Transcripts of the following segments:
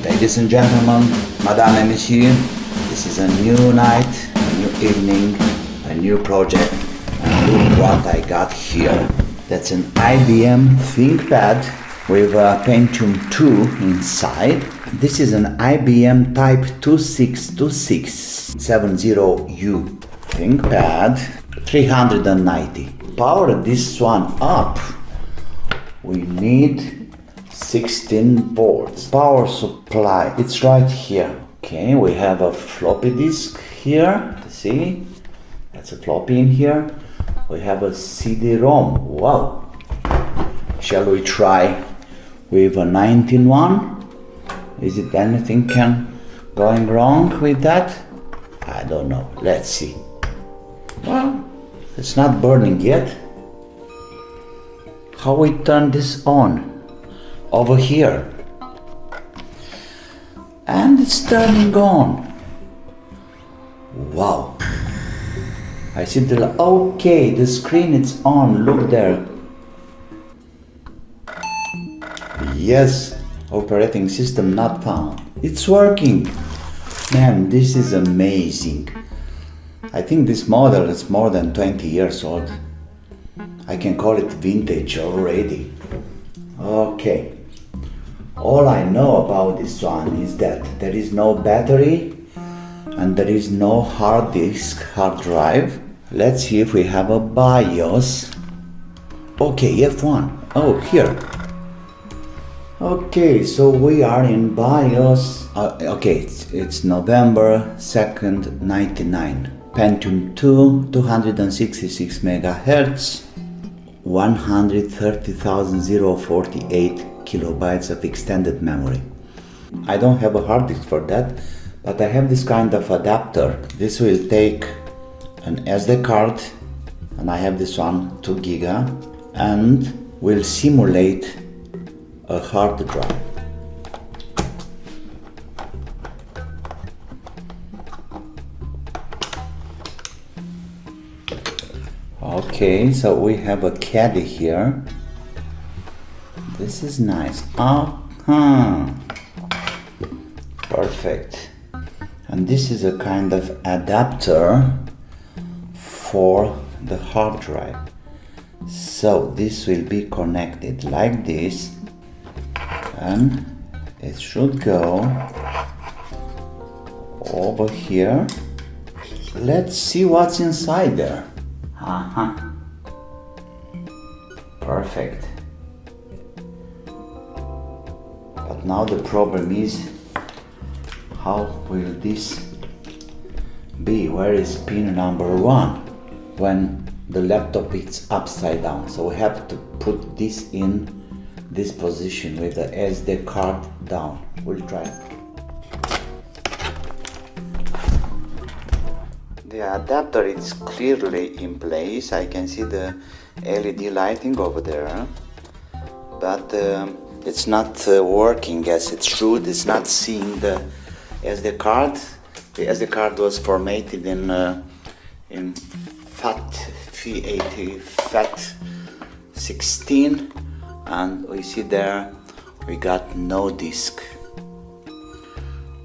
Ladies and gentlemen, Madame and Monsieur, this is a new night, a new evening, a new project, and look what I got here. That's an IBM Thinkpad with a Pentium 2 inside. This is an IBM Type 262670U Thinkpad, 390. Power this one up, we need 16 volts. Power supply, it's right here. Okay, we have a floppy disk here, see? That's a floppy in here. We have a CD-ROM, wow. Shall we try with a 19.1? Is it anything going wrong with that? I don't know, let's see. Well, it's not burning yet. How we turn this on? Over here. And it's turning on. Wow. I see okay, the screen is on, look there. Yes, operating system not found. It's working. Man, this is amazing. I think this model is more than 20 years old. I can call it vintage already. Okay. All I know about this one is that there is no battery and there is no hard disk, hard drive. Let's see if we have a BIOS. Okay, F1. Oh, here. Okay, so we are in BIOS. Okay, it's November 2nd, 99. Pentium 2, 266 megahertz, 130,048 kilobytes of extended memory. I don't have a hard disk for that, but I have this kind of adapter. This will take an SD card, and I have this one, 2 giga, and will simulate a hard drive. Okay, so we have a caddy here. This is nice. Perfect. And this is a kind of adapter for the hard drive. So this will be connected like this, and it should go over here. Let's see what's inside there. Perfect. But now the problem is, how will this be? Where is pin number 1 when the laptop is upside down? So we have to put this in this position with the SD card down. We'll try. The adapter is clearly in place. I can see the LED lighting over there, but it's not working as it should. It's not seeing the SD card. The SD card was formatted in FAT16, and we see there we got no disk.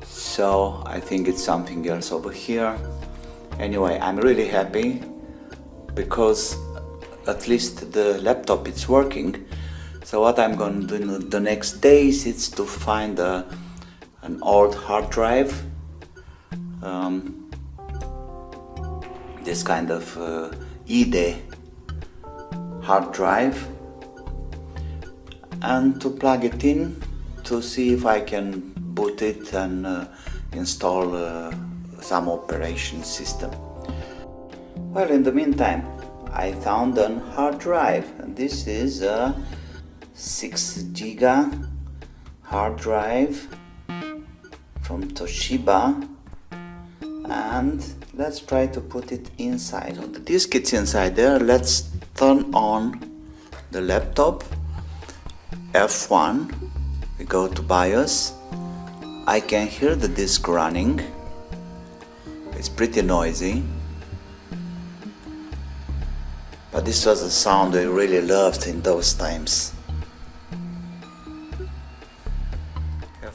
So I think it's something else over here. Anyway, I'm really happy because at least the laptop is working. So what I'm going to do the next days is to find an old hard drive, this kind of IDE hard drive, and to plug it in to see if I can boot it and install some operation system. Well, in the meantime, I found a hard drive, and this is a 6 giga hard drive from Toshiba, and let's try to put it inside. The disk is inside there. Let's turn on the laptop. F1, we go to BIOS. I can hear the disk running. It's pretty noisy, but this was a sound I really loved in those times.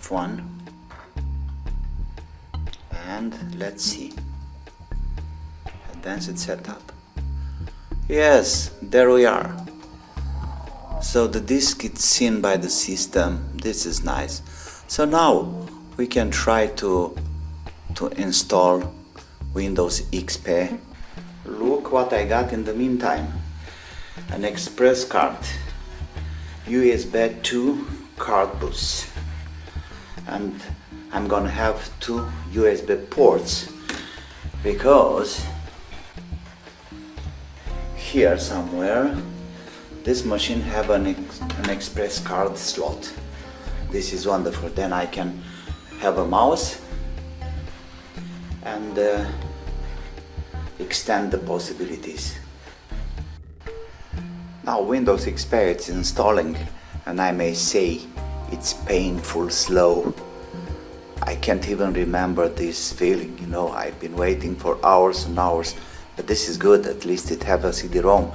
F1, And let's see. Advanced setup. Yes, there we are. So the disk is seen by the system. This is nice. So now we can try to install Windows XP. Look what I got in the meantime. An express card, USB 2 card bus, and I'm gonna have 2 USB ports because here somewhere this machine have an express card slot. This is wonderful. Then I can have a mouse and extend the possibilities. Now Windows XP is installing, and I may say it's painful slow. I can't even remember this feeling, you know. I've been waiting for hours and hours, but this is good. At least it have a CD-ROM.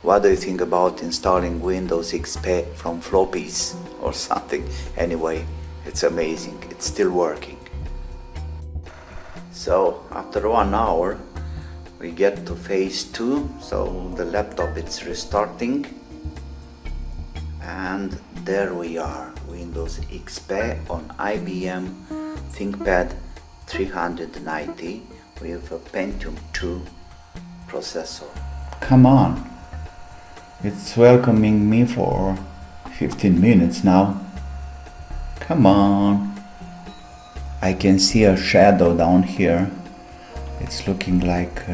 What do you think about installing Windows XP from floppies or something? Anyway, it's amazing. It's still working. So after 1 hour we get to phase 2, so the laptop is restarting, and there we are, Windows XP on IBM Thinkpad 390 with a Pentium 2 processor. Come on, it's welcoming me for 15 minutes now. Come on. I can see a shadow down here. It's looking like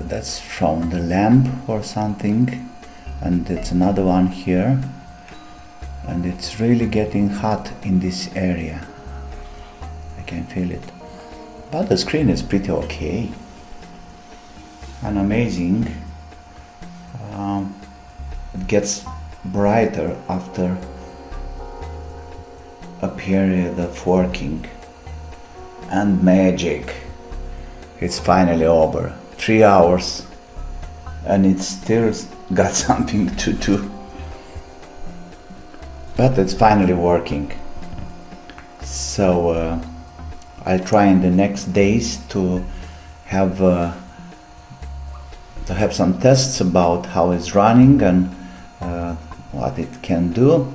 that's from the lamp or something, and it's another one here, and it's really getting hot in this area. I can feel it, but the screen is pretty okay and amazing. It gets brighter after a period of working. And magic, it's finally over. 3 hours and it's still got something to do, but it's finally working. So I'll try in the next days to have some tests about how it's running and what it can do,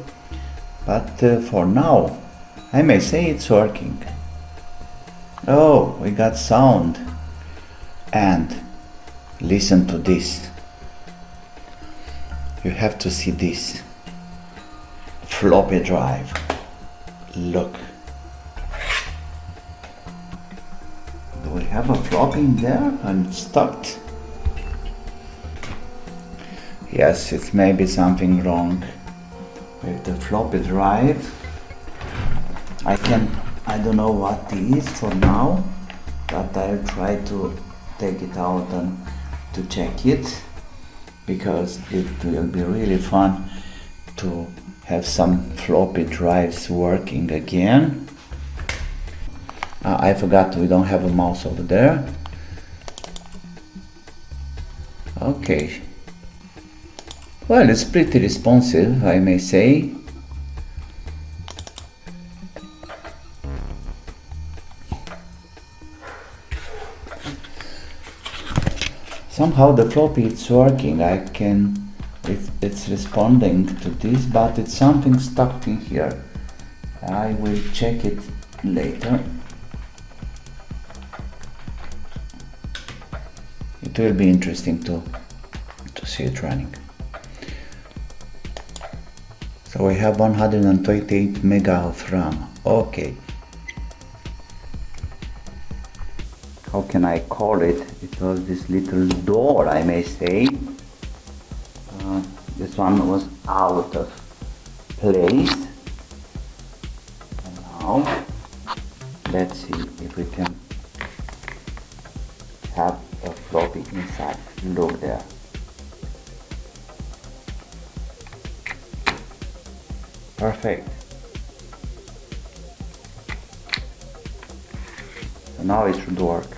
but for now I may say it's working. Oh, we got sound, and listen to this. You have to see this floppy drive. Look, do we have a floppy in there and it's stuck? Yes, it may be something wrong with the floppy drive. I don't know what it is for now, but I'll try to take it out and to check it, because it will be really fun to have some floppy drives working again. I forgot we don't have a mouse over there. Okay. Well, it's pretty responsive, I may say. Somehow the floppy is working. It's responding to this, but it's something stuck in here. I will check it later. It will be interesting to see it running. So we have 128 mega of RAM. Okay. How can I call it? It was this little door, I may say. This one was out of place. And now, let's see if we can have a floppy inside. Look there. Perfect. So now it should work.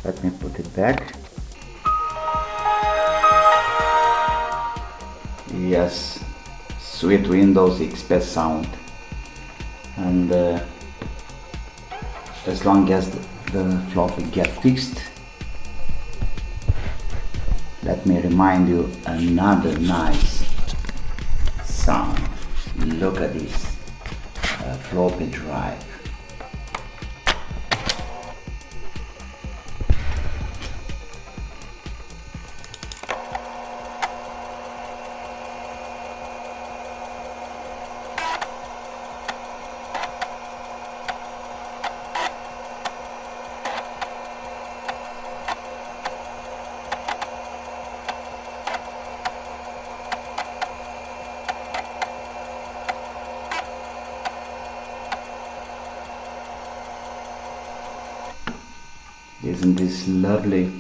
Let me put it back. Yes, sweet Windows XP sound. And as long as the floppy get fixed. Let me remind you another nice sound. Look at this floppy drive. Isn't this lovely?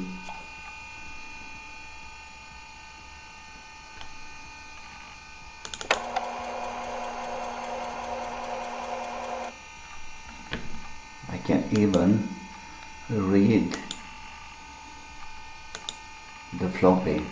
I can even read the floppy.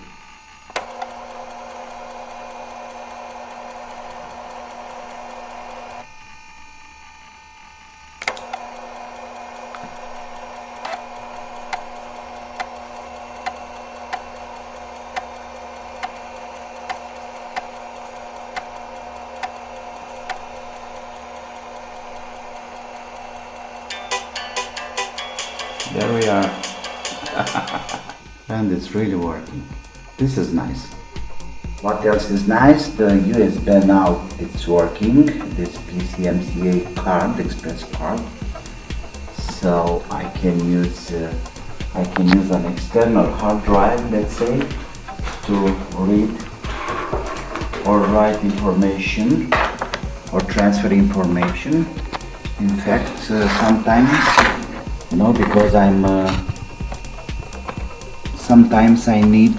There we are. And it's really working. This is nice. What else is nice? The USB now it's working. This PCMCA card, express card. So I can use an external hard drive, let's say, to read or write information or transfer information. In fact, sometimes, because sometimes I need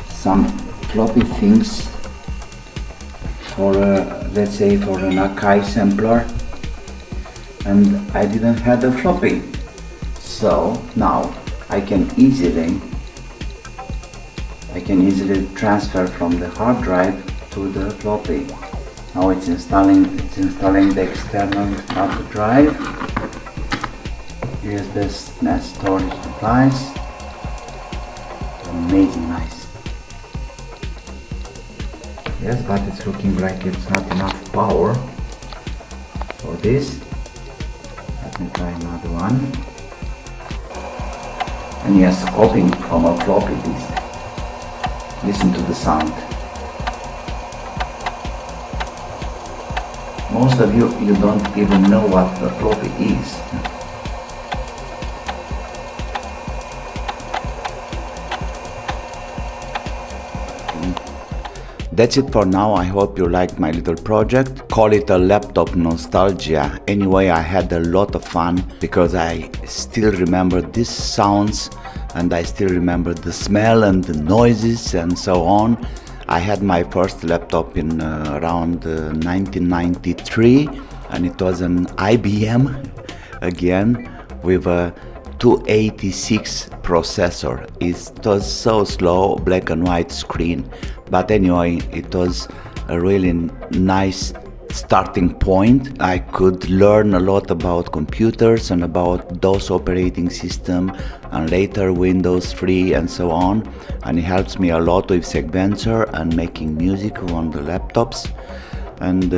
some floppy things for, let's say, for an Caia sampler, and I didn't have a floppy. So now I can easily transfer from the hard drive to the floppy. Now it's installing the external hard drive. Here's this NAS storage device. Amazing nice. Yes, but it's looking like it's not enough power for this. Let me try another one. And yes, copying from a floppy disk. Listen to the sound. Most of you don't even know what a floppy is. That's it for now. I hope you liked my little project. Call it a laptop nostalgia. Anyway, I had a lot of fun because I still remember these sounds and I still remember the smell and the noises and so on. I had my first laptop in around 1993 and it was an IBM again with a 286 processor. It was so slow, black and white screen, but anyway it was a really nice starting point. I could learn a lot about computers and about DOS operating system and later Windows 3 and so on, and it helps me a lot with sequencer and making music on the laptops and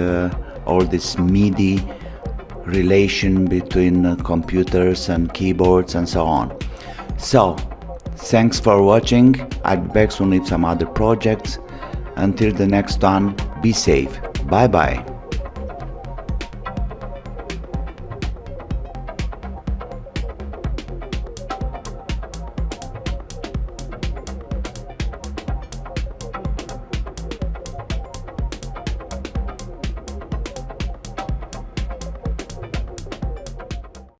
all this MIDI relation between computers and keyboards and so on. So thanks for watching. I'll be back soon with some other projects. Until the next one, be safe. Bye bye.